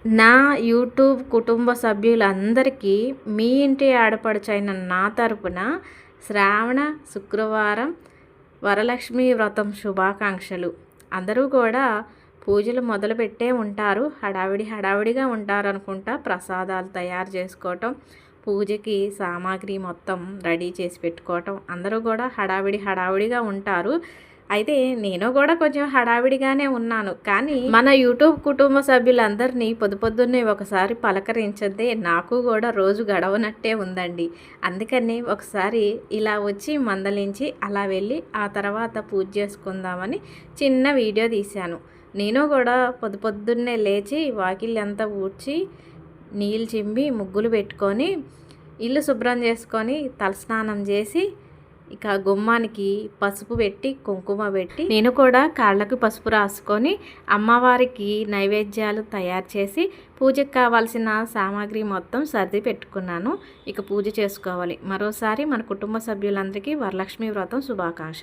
నా యూట్యూబ్ కుటుంబ సభ్యులందరికీ మీ ఇంటి ఆడపడుచైన నా తరపున శ్రావణ శుక్రవారం వరలక్ష్మి వ్రతం శుభాకాంక్షలు. అందరూ కూడా పూజలు మొదలుపెట్టే ఉంటారు. హడావిడిగా ఉంటారనుకుంటా. ప్రసాదాలు తయారు చేసుకోవటం, పూజకి సామాగ్రి మొత్తం రెడీ చేసి పెట్టుకోవటం, అందరూ కూడా హడావిడిగా ఉంటారు. అయితే నేను కూడా కొంచెం హడావిడిగానే ఉన్నాను. కానీ మన యూట్యూబ్ కుటుంబ సభ్యులందరినీ పొద్దున్నే ఒకసారి పలకరించదే నాకు కూడా రోజు గడవనట్టే ఉందండి. అందుకని ఒకసారి ఇలా వచ్చి మందలించి అలా వెళ్ళి ఆ తర్వాత పూజ చేసుకుందామని చిన్న వీడియో తీశాను. నేను కూడా పొద్దున్నే లేచి వాకిళ్ళంతా ఊడ్చి నీళ్ళు చిమ్మి ముగ్గులు పెట్టుకొని ఇల్లు శుభ్రం చేసుకొని తలస్నానం చేసి ఇక గుమ్మానికి పసుపు పెట్టి కుంకుమ పెట్టి నేను కూడా కాళ్ళకు పసుపు రాసుకొని అమ్మవారికి నైవేద్యాలు తయారు చేసి పూజకు కావాల్సిన సామాగ్రి మొత్తం సర్ది పెట్టుకున్నాను. ఇక పూజ చేసుకోవాలి. మరోసారి మన కుటుంబ సభ్యులందరికీ వరలక్ష్మి వ్రతం శుభాకాంక్షలు.